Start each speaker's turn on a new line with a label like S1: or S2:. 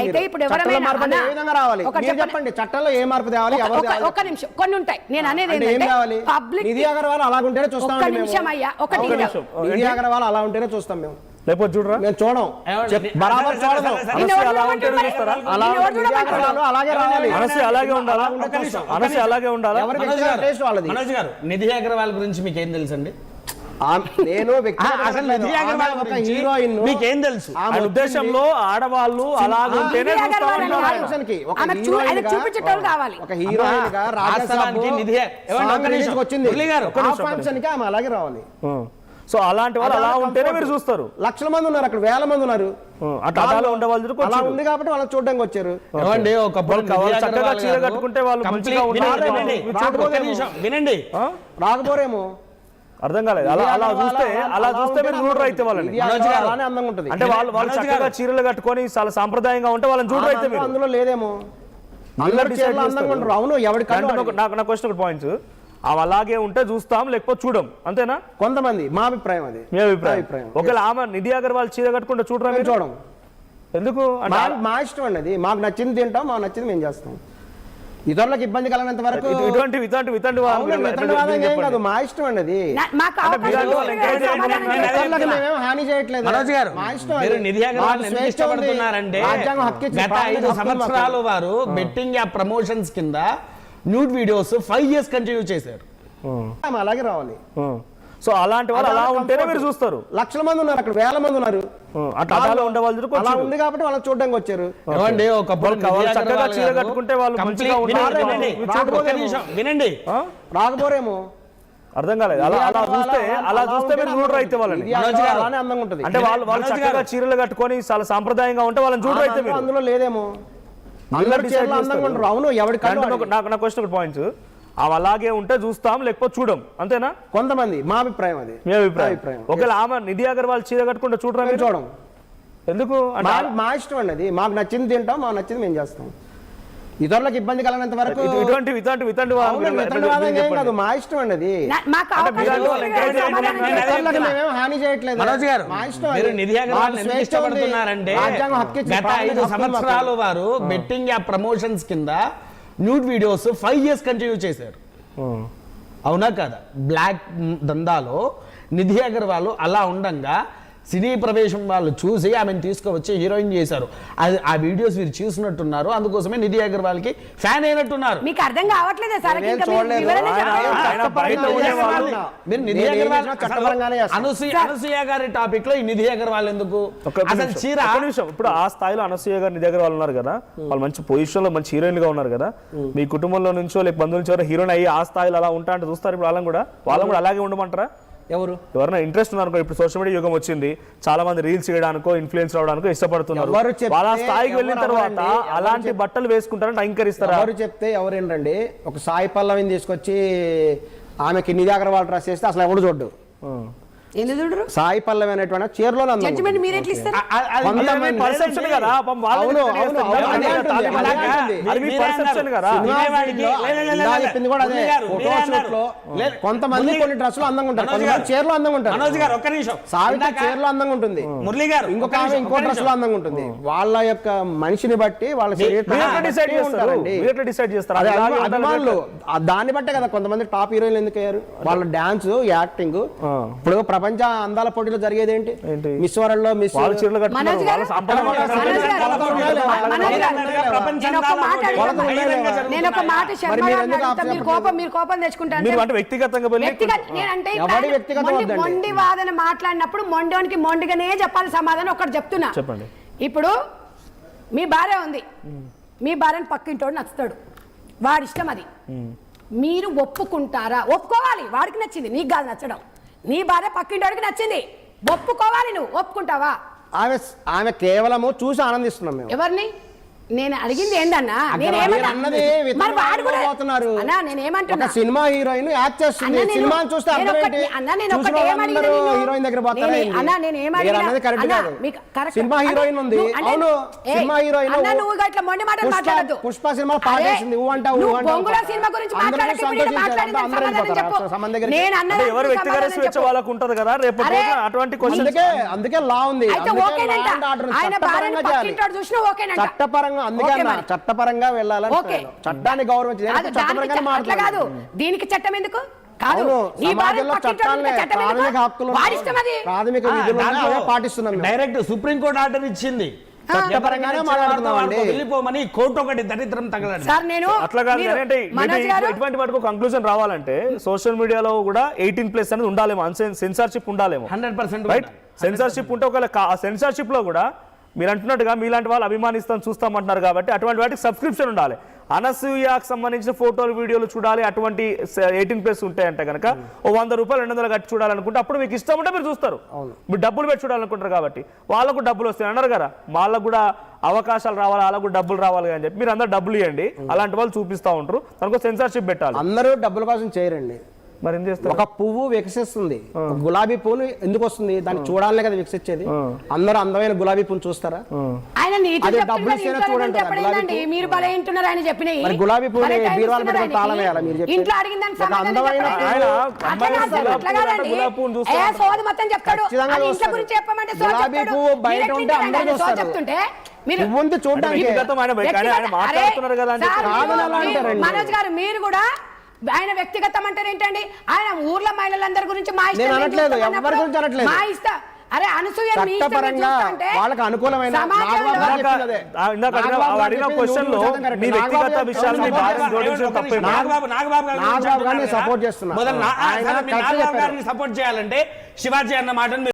S1: అయితే ఇప్పుడు ఎవరైనా
S2: చెప్పండి చట్టంలో ఏ మార్పు తేవాలి?
S1: ఒక నిమిషం, కొన్ని ఉంటాయి. నేను అనేది ఏంటంటే పబ్లిక్
S2: నిధి అగర్వాల్ అలా ఉంటేనే చూస్తాం.
S1: ఒక నిమిషం అయ్యా, ఒక
S2: నిధి అగర్వాల్ అలా ఉంటేనే చూస్తాం మేము.
S3: లేకపోతే చూడరా,
S2: మేము చూడం, బరాబర్ చూడదు. అలాగే రావాలి,
S3: అలాగే ఉండాలా, అలాగే ఉండాలా.
S4: మనోజ్ గారు, నిధి అగర్వాల్ గురించి మీకు ఏం తెలుసు అండి?
S2: నేను
S4: అసలు నిధి అగర్వాల్ హీరోయిన్ మీకేం తెలుసు?
S3: ఆ ఉద్దేశంలో ఆడవాళ్ళు అలాగుంటేనే
S1: చూపించేటోళ్ళు కావాలి.
S2: ఒక హీరోయిన్ గా వచ్చింది, ఆమె అలాగే రావాలి.
S3: సో అలాంటి వాళ్ళు అలా ఉంటేనే మీరు చూస్తారు.
S2: లక్షల మంది ఉన్నారు అక్కడ, వేల మంది ఉన్నారు.
S3: అలా ఉండేవాళ్ళు
S2: అలా ఉంది కాబట్టి వాళ్ళు చూడడానికి వచ్చారు.
S3: చక్కగా చీర కట్టుకుంటే వాళ్ళు మంచిగా
S4: వినండి,
S2: రాకపోరేమో
S3: అర్థం కాలేదు. అలా చూస్తే మీరు చూడరు అయితే వాళ్ళని.
S2: అందంగా ఉంటుంది
S3: అంటే వాళ్ళు చక్కగా చీరలు కట్టుకొని చాలా సాంప్రదాయంగా ఉంటే వాళ్ళని చూడరు అయితే మీరు.
S2: అందులో లేదేమో. అవును, ఎవరి
S3: నా క్వశ్చన్ పాయింట్స్ అవి అలాగే ఉంటే చూస్తాం, లేకపోతే చూడం, అంతేనా?
S2: కొంతమంది మా అభిప్రాయం, అది
S3: మీ అభిప్రాయం. ఒకవేళ ఆమె నిధి అగర్వాల్ చీర కట్టుకుంటే చూడరా?
S2: మేము చూడం.
S3: ఎందుకు?
S2: మా ఇష్టం అండి, అది మాకు నచ్చింది తింటాం, మాకు నచ్చింది మేము చేస్తాం. ఇతరులకు ఇబ్బంది కలగనంత వరకు మా ఇష్టం అండి, అది మేమేం హాని చేయట్లేదు. మా ఇష్టం.
S4: నిధి అగర్వాల్ ఇష్టపడుతున్నారంటే గత 5 సంవత్సరాలు వారు బెట్టింగ్ యాప్ ప్రమోషన్స్ కింద న్యూడ్ వీడియోస్ 5 years కంటిన్యూ చేశారు.
S2: అలాగే రావాలి.
S3: సో అలాంటి వాళ్ళు అలా ఉంటేనే మీరు చూస్తారు.
S2: లక్షల మంది ఉన్నారు అక్కడ, వేల మంది ఉన్నారు. అలా ఉంది కాబట్టి వాళ్ళు చూడడానికి వచ్చారు.
S3: చక్కగా చీర కట్టుకుంటే వాళ్ళు మంచిగా
S4: వినండి,
S2: రాకపోరేమో.
S3: అర్థం కాలేదు. అలా చూస్తే మీరు చూడరు అయితే వాళ్ళని.
S2: అలానే అందంగా ఉంటుంది.
S3: అంటే వాళ్ళు చక్కగా చీరలు కట్టుకొని చాలా సాంప్రదాయంగా ఉంటే వాళ్ళని చూడరు అయితే మీరు.
S2: అందులో లేదేమో. అవును, ఎవరికి
S3: నా క్వశ్చన్ పాయింట్స్ అవి అలాగే ఉంటే చూస్తాం, లేకపోతే చూడం, అంతేనా?
S2: కొంతమంది మా అభిప్రాయం, అది
S3: మీ అభిప్రాయం. ఒకవేళ ఆమె నిధి అగర్వాల్ చీర కట్టుకుంటే చూడరా?
S2: మేము చూడం.
S3: ఎందుకు?
S2: మా ఇష్టం అండి, అది మాకు నచ్చింది తింటాం, మాకు నచ్చింది మేము చేస్తాం. ఇతరులకు ఇబ్బంది కలగనంత వరకు మా ఇష్టం అండి, అది మేమేం హాని చేయట్లేదు. మా ఇష్టం.
S4: నిధి అగర్వాల్ ఇష్టపడుతున్నారంటే గత 5 సంవత్సరాలు వారు బెట్టింగ్ యాప్ ప్రమోషన్స్ కింద న్యూడ్ వీడియోస్ 5 years కంటిన్యూ చేశారు. అవునా కాదా? బ్లాక్ దందాలో నిధి అగర్వాల్ అలా ఉండంగా సినీ ప్రవేశం వాళ్ళు చూసి ఆమెను తీసుకువచ్చి హీరోయిన్ చేశారు. ఆ వీడియోస్ మీరు చూసినట్టున్నారు, అందుకోసమే నిధి అగర్వాల్ కి ఫ్యాన్ అయినట్టున్నారు.
S1: మీకు అర్థం కావట్లేదు సార్?
S4: అనసూయ గారి టాపిక్ లో ఈ నిధి అగర్వాల్ ఎందుకు?
S3: ఇప్పుడు ఆ స్థాయిలో అనసూయ గారు నిధి అగర్వాల్ ఉన్నారు కదా, వాళ్ళు మంచి పొజిషన్ లో మంచి హీరోయిన్ గా ఉన్నారు కదా. మీ కుటుంబంలో నుంచో లేక బంధువుల నుంచో హీరోయిన్ అయ్యి ఆ స్థాయిలో అలా ఉంటా అంటే చూస్తారు. ఇప్పుడు వాళ్ళని కూడా అలాగే ఉండమంటారా? ఎవరైనా ఇంట్రెస్ట్ ఉన్నారనుకో, ఇప్పుడు సోషల్ మీడియా యుగం వచ్చింది, చాలా మంది రీల్స్ చేయడానికో ఇన్ఫ్లుయెన్స్ అవడానికో ఇష్టపడుతున్నారు. వాళ్ళ స్థాయికి వెళ్ళిన తర్వాత అలాంటి బట్టలు వేసుకుంటారంటే అంకరిస్తారు.
S2: ఎవరు చెప్తే ఎవరేంటండి? ఒక సాయి పల్లవిని తీసుకొచ్చి ఆమెకి నిధి అగర్వాల్ డ్రెస్ చేస్తే అసలు ఎవడు చూడ్డు. సాయి పల్లవి అనేటువంటి చీరలో కొంతమంది కొన్ని డ్రెస్సులు అందంగా ఉంటారు, చీరలో అందంగా ఉంటారు. సావిత్రి చీరలో అందంగా ఉంటుంది, ఇంకొక ఇంకో డ్రెస్ లో అందంగా ఉంటుంది. వాళ్ళ యొక్క మనిషిని బట్టి వాళ్ళ అభిమానులు దాన్ని బట్టే కదా కొంతమంది టాప్ హీరోయిన్లు ఎందుకు అయ్యారు. వాళ్ళ డాన్స్, యాక్టింగ్. ఇప్పుడు ప్రపంచ అందాల పోటీలో జరిగేది ఏంటి? మిస్ వరల్డ్ లో మిస్
S1: మొండి వాదన మాట్లాడినప్పుడు మొండోనికి మొండిగానే చెప్పాలి సమాధానం. ఒకటి చెప్తున్నా,
S3: చెప్పండి.
S1: ఇప్పుడు మీ భార్య ఉంది, మీ భార్యను పక్కింటోడు నచ్చుతాడు, వాడి ఇష్టం అది. మీరు ఒప్పుకుంటారా? ఒప్పుకోవాలి. వాడికి నచ్చింది, నీకు కాదు నచ్చడం. నీ భార్య పక్కింటోడికి నచ్చింది, ఒప్పుకోవాలి. నువ్వు ఒప్పుకుంటావా?
S2: ఆమె కేవలము చూసి ఆనందిస్తున్నాం మేము.
S1: ఎవరిని? నేను అడిగింది ఏందన్నా
S2: అక్కడ మీరు అన్నది
S1: మరి వాడు కూడా
S2: పోతున్నారు.
S1: అన్నా నేనేమంటున్నా
S2: ఒక సినిమా హీరోయిన్ యాక్ట్ చేస్తుంది.
S1: అన్నా,
S2: సినిమా చూస్తే
S1: నేను
S2: అర్థం
S1: ఒకటి-
S2: ఏంటి?
S1: అన్నా, నేను
S2: చూసిన
S1: ఒకటి ఏం
S2: వాళ్ళందరూ
S1: అడిగినా నిన్ను?
S2: హీరోయిన్ దగ్గర పోతారా ఏంటి?
S1: అన్నా, నేను ఏం
S2: మీరు
S1: అడిగినా?
S2: అన్నది కరెక్ట్
S1: అన్నా,
S2: కాదు.
S1: మీకు కరెక్ట్.
S2: సినిమా హీరోయిన్ ఉంది.
S1: అంటే-
S2: అవును,
S1: ఏయ్,
S2: సినిమా హీరోయిన్
S1: అన్నా, నువ్వు ఇట్లా మొండి మాటలు మాట్లాడద్దు.
S2: పుష్ప సినిమా పాటేసింది. ఊ అంటావు, ఊ
S1: నువ్వు
S2: అంటావు.
S1: బొంగుల సినిమా గురించి
S2: అందరూ
S1: మాట్లాడక ఇప్పుడు ఈడ
S2: సంతోషించారు.
S1: మాట్లాడింది
S2: అందరూ
S1: సమాధానం
S2: వెళ్ళిపోతారా?
S1: చెప్పు.
S2: సంబంధం దగ్గరికి.
S1: నేను
S3: అంటే
S1: అన్నది
S3: ఎవరు వ్యక్తిగత
S1: సమాధానం
S3: స్వేచ్ఛ
S1: చెప్పు.
S3: వాళ్ళకు ఉంటది కదా, రేపు
S1: అరే,
S3: అటువంటి క్వశ్చన్
S2: అందుకే లా ఉంది.
S1: అయితే
S2: అందుకే
S1: ఓకేనంట.
S2: law and order
S1: ఆయన భార్యను
S2: చట్టపరంగా చేయాలి.
S1: పక్కింటోడు చూసినా ఓకేనంట.
S2: చట్టపరంగా అందుకే
S1: ఓకే
S2: అన్న,
S1: మరి.
S2: చట్టపరంగా వెళ్ళాలని
S1: ఓకే.
S2: చట్టాన్ని గౌరవించి
S1: కాదు, దానికి
S2: చట్టపరంగా
S1: అట్లా కాదు.
S2: మాట్లాడాలి.
S1: దీనికి చట్టం ఎందుకు కాదు?
S2: అవును,
S1: నీ భార్యను
S2: సమాజంలో
S1: పక్కింటోడు
S2: చట్టాలనే
S1: చూస్తే చట్టం ఎందుకు?
S2: ప్రాథమిక హక్కులు
S1: వాడి ఇష్టం అది.
S2: ప్రాథమిక విధులు అవే పాటిస్తున్నాం మేము.
S4: డైరెక్ట్ సుప్రీంకోర్టు ఆర్డర్ ఇచ్చింది.
S2: చట్టపరంగానే మాట్లాడుతున్నామండి.
S4: వెళ్ళిపోమని కోర్టు ఒకటి దరిద్రం తగలండి.
S1: సార్ నేను
S3: అట్లా కాదు
S1: మీరు-
S3: కానీ అంటే
S1: మనోజ్ గారు
S3: ఎటువంటి వాటికి కంక్లూజన్ రావాలంటే సోషల్ మీడియాలో కూడా 18+ అనేది ఉండాలేమో, సెన్సార్షిప్ ఉండాలేమో.
S4: 100%
S3: రైట్, సెన్సార్షిప్ ఉంటే ఒకవేళ ఆ సెన్సార్షిప్ లో కూడా మీరు అంటున్నట్టుగా మీలాంటి వాళ్ళు అభిమానిస్తాం చూస్తామంటున్నారు కాబట్టి అటువంటి వాటికి సబ్స్క్రిప్షన్ ఉండాలి. అనసూయకు సంబంధించిన ఫోటోలు వీడియోలు చూడాలి, అటువంటి 18+ ఉంటాయంటే కనుక ఓ 100 రూపాయలు 200 కట్టి చూడాలనుకుంటే అప్పుడు మీకు ఇష్టం ఉంటే మీరు చూస్తారు. మీరు డబ్బులు పెట్టి చూడాలనుకుంటారు కాబట్టి వాళ్ళకు డబ్బులు వస్తాయి అన్నారు కదా, వాళ్ళకు కూడా అవకాశాలు రావాలి, వాళ్ళకు కూడా డబ్బులు రావాలి అని చెప్పి మీరు అందరు డబ్బులు ఇవ్వండి. అలాంటి వాళ్ళు చూపిస్తూ ఉంటారు, దానికి సెన్సార్షిప్ పెట్టాలి.
S2: అందరూ డబ్బుల కోసం చేయరండి.
S3: మరి ఏం చేస్తారు?
S2: ఒక పువ్వు వికసిస్తుంది. ఒక గులాబీ పువ్వును ఎందుకు వస్తుంది? దాన్ని చూడాలనే కదా వికసించేది. అందరూ అందమైన గులాబీ పువ్వును చూస్తారా?
S1: ఆయన నీతులు
S2: అదే
S1: చెప్తున్నారు,
S2: డబ్బులు ఇస్తేనే
S1: ఇంట్లో
S2: చూడండి
S1: చెప్పడం
S2: గులాబీ
S1: ఏంటండి?
S2: పువ్వు.
S1: మీరు భలే వింటున్నారు ఆయన చెప్పినవి.
S2: మరి గులాబీ పువ్వుని
S1: భలే టైం
S2: బీరువాలో
S1: ఇస్తున్నారు
S2: పెట్టుకొని తాళం
S1: ఆయనకి.
S2: వేయాలా మీరు చెప్పేది?
S1: ఇంట్లో అడిగిన దానికి
S2: ఒక
S1: సమాధానం
S2: అందమైన
S1: చెప్పండి.
S3: ఆయన
S1: అట్లా
S3: అమ్మాయి
S1: కాదు,
S3: గులాబీ
S1: అట్లా
S3: పువ్వు
S1: కాదండి.
S3: గులాబీ పువ్వుని చూస్తే
S1: ఏ సోది మొత్తం చెప్తాడు.
S2: ఖచ్చితంగా
S1: అది ఇంట్లో
S2: చూస్తారు.
S1: గురించి చెప్పమంటే సోది
S2: గులాబీ
S1: చెప్తాడు.
S2: పువ్వు బయట
S1: మీరు
S2: ఉంటే
S1: ఎట్లా
S2: అందరూ
S1: ఇంటారండి? సోది
S2: చూస్తారు.
S1: చెప్తుంటే మీరు
S2: పువ్వుంది చూడడానికి
S3: వ్యక్తిగతం ఆయన మాట్లాడుతున్నారు కదా అని చెప్పి
S1: సార్,
S2: కాదని అలా
S1: మీరు-
S2: అంటారండి.
S1: మనోజ్ గారు మీరు కూడా ఆయన వ్యక్తిగతం అంటారు ఏంటండి? ఆయన ఊర్లో మహిళలందరి గురించి మా ఇష్టం
S2: నేను
S1: నేను
S2: అనట్లేదు,
S1: చూస్తాను
S2: ఎవరి
S1: అన్నప్పుడు
S2: గురించి అనట్లేదు.
S1: మా ఇష్టం. అరే అనసూయ మీ ఇష్టం
S2: చట్టపరంగా
S1: చూస్తా అంటే
S2: వాళ్ళకి అనుకూలమైన
S1: సమాజంలో-
S2: నాగబాబు గారు చెప్పింది అదే.
S3: ఇందాక
S2: నాగబాబు గారు
S3: అడిగిన
S2: చెప్పింది
S3: క్వశ్చన్ లో
S2: 100% కరెక్ట్.
S3: మీ వ్యక్తిగత
S2: నాగబాబు
S3: విషయాలు మీ
S2: గారు
S3: భార్యను జోడించడం తప్పేమో.
S2: నాగబాబు గారిని సపోర్ట్ చేస్తున్నా.
S4: మొదలు
S2: ఆయన కరెక్ట్
S4: నాగబాబు
S2: చెప్పారు.
S4: గారిని సపోర్ట్ చేయాలంటే శివాజీ అన్న మాటను